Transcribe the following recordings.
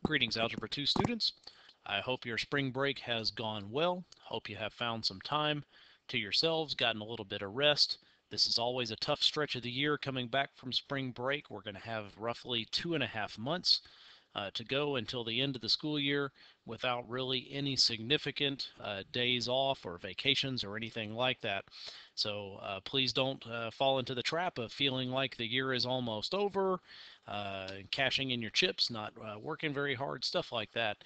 Greetings, Algebra 2 students. I hope your spring break has gone well. Hope you have found some time to yourselves, gotten a little bit of rest. This is always a tough stretch of the year coming back from spring break. We're going to have roughly 2.5 months to go until the end of the school year without really any significant days off or vacations or anything like that. So please don't fall into the trap of feeling like the year is almost over, cashing in your chips, not working very hard, stuff like that.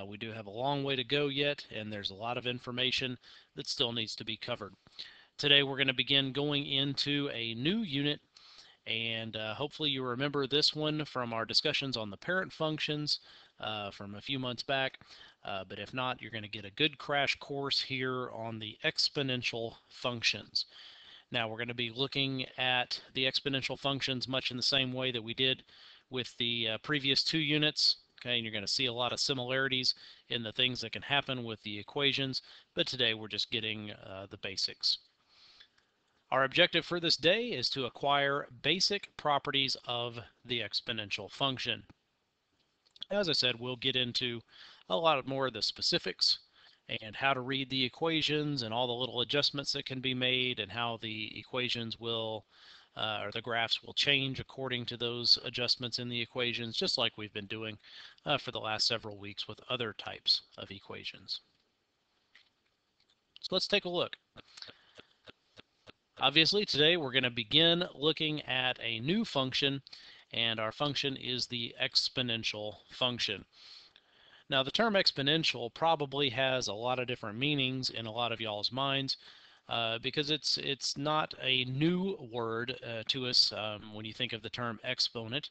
We do have a long way to go yet, and there's a lot of information that still needs to be covered. Today we're going to begin going into a new unit, and hopefully you remember this one from our discussions on the parent functions from a few months back. But if not, you're going to get a good crash course here on the exponential functions. Now we're going to be looking at the exponential functions much in the same way that we did with the previous two units. Okay, and you're going to see a lot of similarities in the things that can happen with the equations, but today we're just getting the basics. Our objective for this day is to acquire basic properties of the exponential function. As I said, we'll get into a lot more of the specifics and how to read the equations and all the little adjustments that can be made and how the equations will or the graphs will change according to those adjustments in the equations, just like we've been doing for the last several weeks with other types of equations. So let's take a look. Obviously, today we're going to begin looking at a new function, and our function is the exponential function. Now, the term exponential probably has a lot of different meanings in a lot of y'all's minds because it's not a new word to us. When you think of the term exponent,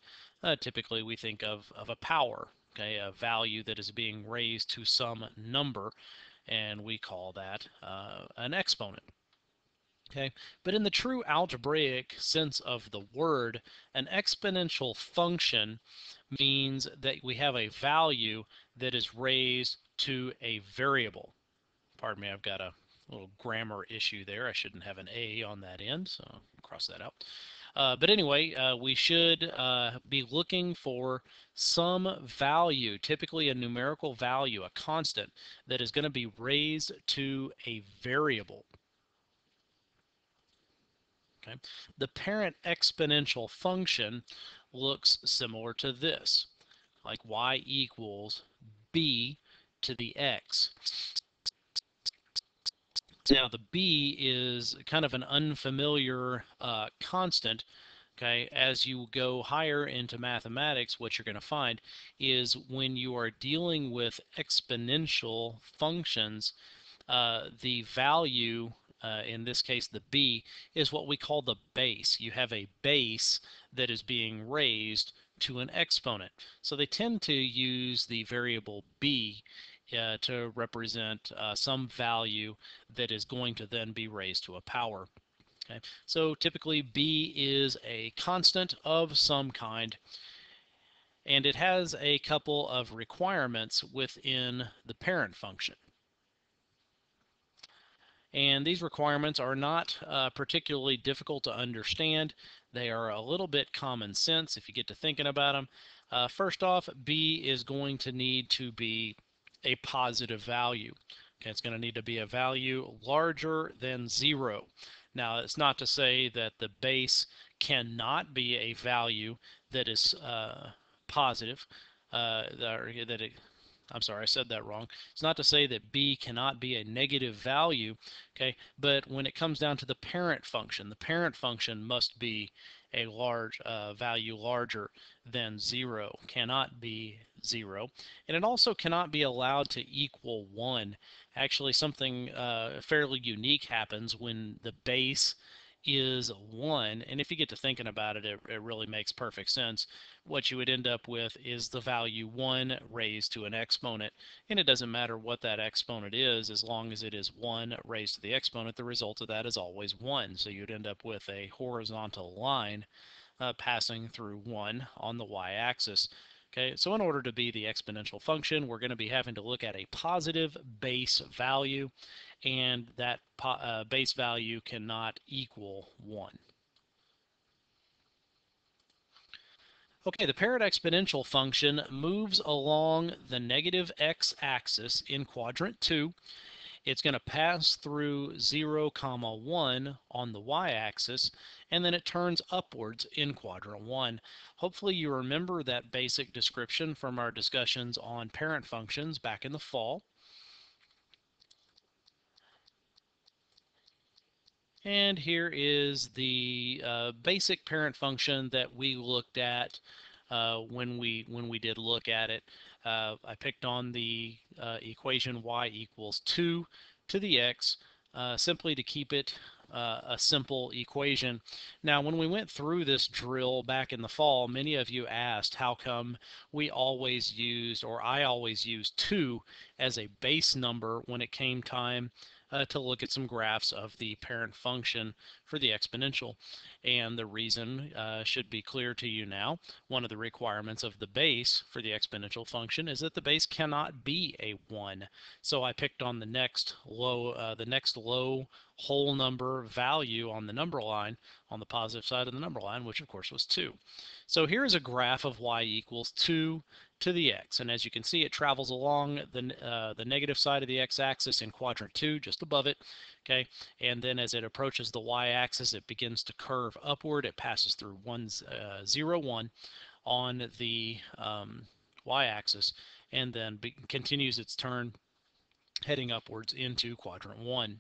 typically we think of a power, okay, a value that is being raised to some number, and we call that an exponent. Okay, but in the true algebraic sense of the word, an exponential function means that we have a value that is raised to a variable. Pardon me, I've got a little grammar issue there. I shouldn't have an A on that end, so I'll cross that out. But anyway, we should be looking for some value, typically a numerical value, a constant, that is going to be raised to a variable. Okay. The parent exponential function looks similar to this, like y equals b to the x. Now the b is kind of an unfamiliar constant. Okay, as you go higher into mathematics, what you're going to find is when you are dealing with exponential functions, the value, in this case the b, is what we call the base. You have a base that is being raised to an exponent. So they tend to use the variable b to represent some value that is going to then be raised to a power. Okay, so typically b is a constant of some kind, and it has a couple of requirements within the parent function. And these requirements are not particularly difficult to understand. They are a little bit common sense if you get to thinking about them. First off, b is going to need to be a positive value. Okay, it's going to need to be a value larger than 0. Now, it's not to say that the base cannot be a value that is positive, that it, I'm sorry, I said that wrong. It's not to say that b cannot be a negative value, okay? But when it comes down to the parent function must be a large value larger than 0, cannot be 0. And it also cannot be allowed to equal 1. Actually, something fairly unique happens when the base is 1, and if you get to thinking about it, it really makes perfect sense. What you would end up with is the value 1 raised to an exponent, and it doesn't matter what that exponent is, as long as it is 1 raised to the exponent, the result of that is always 1. So you'd end up with a horizontal line passing through 1 on the y-axis. Okay, so in order to be the exponential function, we're going to be having to look at a positive base value, and that base value cannot equal 1. Okay, the parent exponential function moves along the negative x-axis in quadrant 2. It's going to pass through 0, 1 on the y-axis, and then it turns upwards in quadrant 1. Hopefully you remember that basic description from our discussions on parent functions back in the fall. And here is the basic parent function that we looked at when we did look at it. I picked on the equation y equals 2 to the x, simply to keep it a simple equation. Now, when we went through this drill back in the fall, many of you asked how come we always used, or I always used 2 as a base number when it came time to look at some graphs of the parent function for the exponential. And the reason should be clear to you now. One of the requirements of the base for the exponential function is that the base cannot be a 1. So I picked on the next low whole number value on the number line, on the positive side of the number line, which of course was 2. So here is a graph of y equals 2 to the x, and as you can see, it travels along the negative side of the x-axis in quadrant 2, just above it. Okay, and then as it approaches the y-axis, it begins to curve upward. It passes through 0, 1 on the y-axis, and then continues its turn heading upwards into quadrant 1.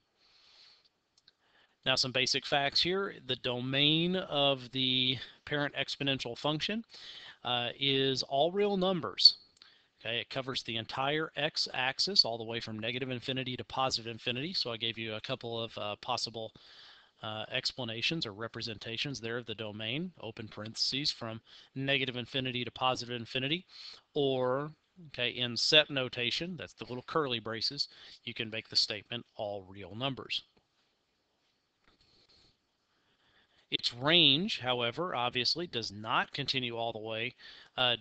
Now, some basic facts here. The domain of the parent exponential function is all real numbers. Okay, it covers the entire x-axis all the way from negative infinity to positive infinity. So I gave you a couple of possible explanations or representations there of the domain, open parentheses, from negative infinity to positive infinity, or okay, in set notation, that's the little curly braces, you can make the statement all real numbers. Its range, however, obviously does not continue all the way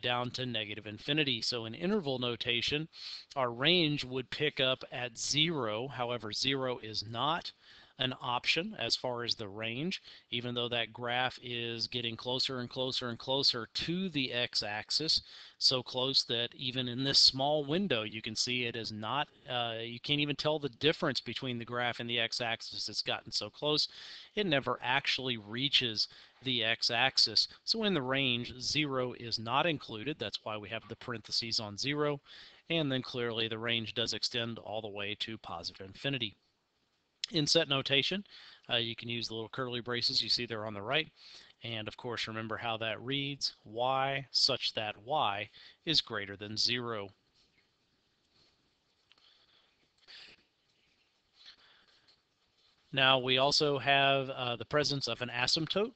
down to negative infinity. So in interval notation, our range would pick up at 0. However, 0 is not an option as far as the range, even though that graph is getting closer and closer and closer to the x-axis, so close that even in this small window you can see it is not, you can't even tell the difference between the graph and the x-axis. It's gotten so close it never actually reaches the x-axis. So in the range, 0 is not included. That's why we have the parentheses on 0. And then clearly the range does extend all the way to positive infinity. In set notation, you can use the little curly braces you see there on the right. And of course, remember how that reads, y such that y is greater than 0. Now we also have the presence of an asymptote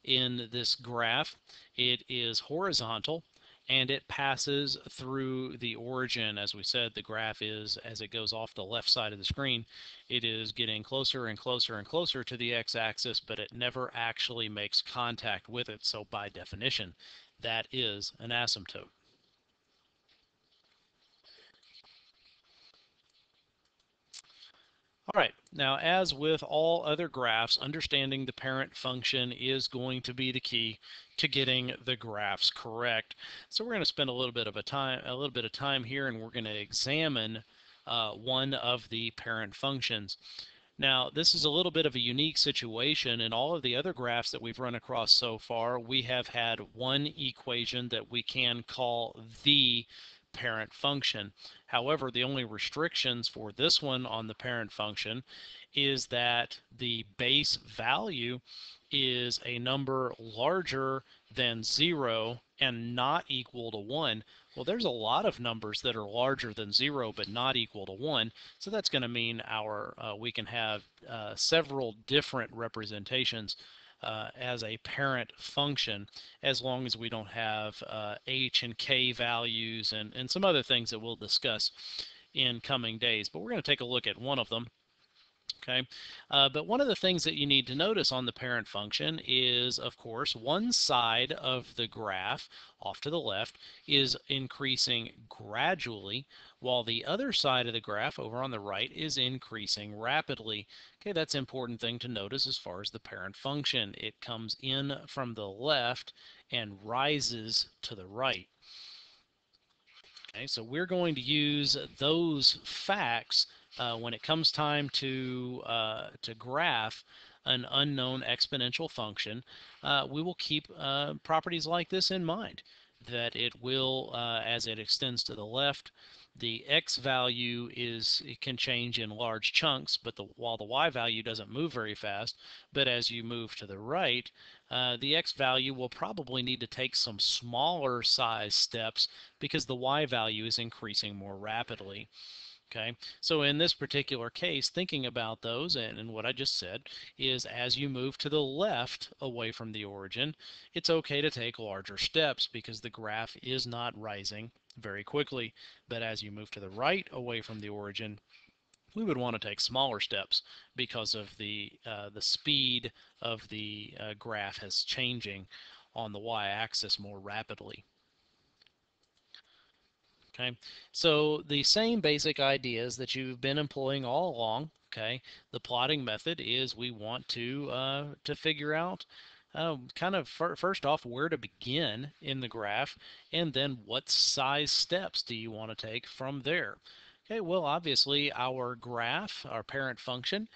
in this graph. It is horizontal and it passes through the origin. As we said, the graph is, as it goes off the left side of the screen, it is getting closer and closer and closer to the x-axis, but it never actually makes contact with it. So by definition, that is an asymptote. All right, now as with all other graphs, understanding the parent function is going to be the key to getting the graphs correct. So we're going to spend a little bit of time here, and we're going to examine one of the parent functions. Now, this is a little bit of a unique situation. In all of the other graphs that we've run across so far, we have had one equation that we can call the parent function. However, the only restrictions for this one on the parent function is that the base value is a number larger than 0 and not equal to 1. Well, there's a lot of numbers that are larger than 0 but not equal to 1, so that's going to mean we can have several different representations as a parent function, as long as we don't have h and k values and some other things that we'll discuss in coming days. But we're going to take a look at one of them. Okay, but one of the things that you need to notice on the parent function is, of course, one side of the graph off to the left is increasing gradually, while the other side of the graph over on the right is increasing rapidly. Okay, that's an important thing to notice as far as the parent function. It comes in from the left and rises to the right. Okay, so we're going to use those facts when it comes time to graph an unknown exponential function. We will keep properties like this in mind, that it will, as it extends to the left, the x value it can change in large chunks, but while the y value doesn't move very fast, but as you move to the right, the x value will probably need to take some smaller size steps because the y value is increasing more rapidly. Okay, so in this particular case, thinking about those and what I just said is as you move to the left away from the origin, it's okay to take larger steps because the graph is not rising very quickly. But as you move to the right away from the origin, we would want to take smaller steps because of the speed of the graph has changing on the y-axis more rapidly. Okay, so the same basic ideas that you've been employing all along. Okay, the plotting method is we want to figure out kind of first off where to begin in the graph, and then what size steps do you want to take from there. Okay, well obviously our graph, our parent function,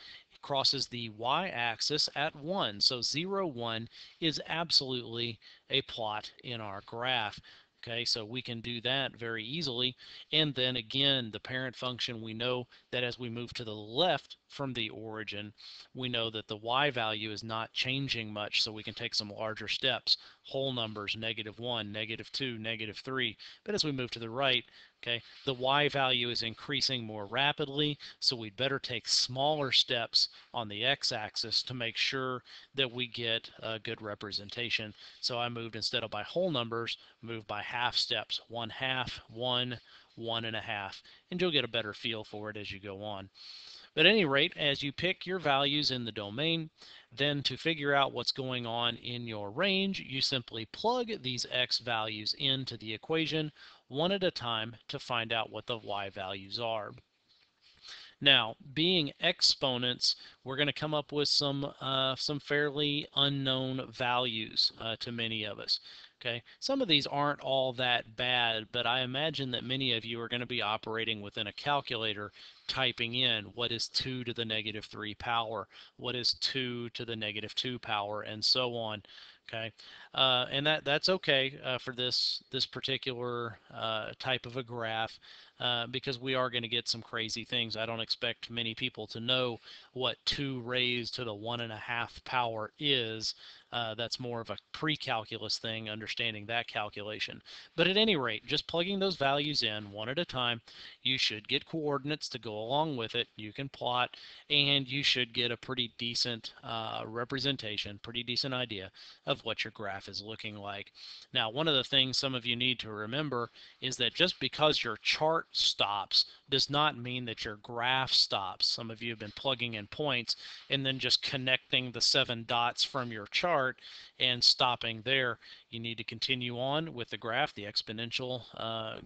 crosses the y-axis at 1. So 0, 1 is absolutely a plot in our graph. Okay, so we can do that very easily. And then again, the parent function, we know that as we move to the left from the origin, we know that the y value is not changing much, so we can take some larger steps, whole numbers, -1, -2, -3. But as we move to the right, okay, the y value is increasing more rapidly, so we'd better take smaller steps on the x-axis to make sure that we get a good representation. So I moved, instead of by whole numbers, moved by half steps, 1/2, 1, 1.5, and you'll get a better feel for it as you go on. But at any rate, as you pick your values in the domain, then to figure out what's going on in your range, you simply plug these x values into the equation one at a time to find out what the y values are. Now, being exponents, we're going to come up with some fairly unknown values to many of us. Okay, some of these aren't all that bad, but I imagine that many of you are going to be operating within a calculator, typing in what is 2 to the -3 power, what is 2 to the -2 power, and so on. Okay, and that's okay for this particular type of a graph. Because we are going to get some crazy things. I don't expect many people to know what 2 raised to the 1.5 power is. That's more of a pre-calculus thing, understanding that calculation. But at any rate, just plugging those values in one at a time, you should get coordinates to go along with it. You can plot, and you should get a pretty decent representation, pretty decent idea of what your graph is looking like. Now, one of the things some of you need to remember is that just because your chart stops does not mean that your graph stops. Some of you have been plugging in points and then just connecting the 7 dots from your chart and stopping there. You need to continue on with the graph. The exponential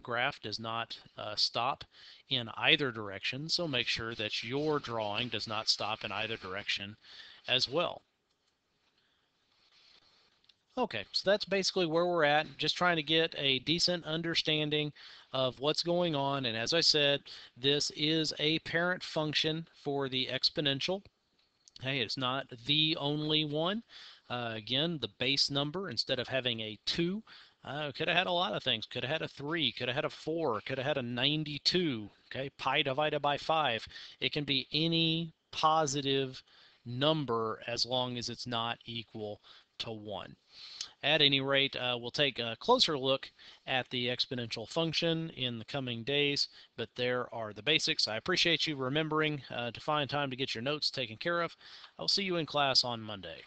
graph does not stop in either direction, so make sure that your drawing does not stop in either direction as well. Okay, so that's basically where we're at, just trying to get a decent understanding of what's going on. And as I said, this is a parent function for the exponential. Hey, it's not the only one. Again, the base number, instead of having a 2, could have had a lot of things. Could have had a 3, could have had a 4, could have had a 92. Okay, pi divided by 5. It can be any positive number as long as it's not equal to 1. At any rate, we'll take a closer look at the exponential function in the coming days, but there are the basics. I appreciate you remembering to find time to get your notes taken care of. I'll see you in class on Monday.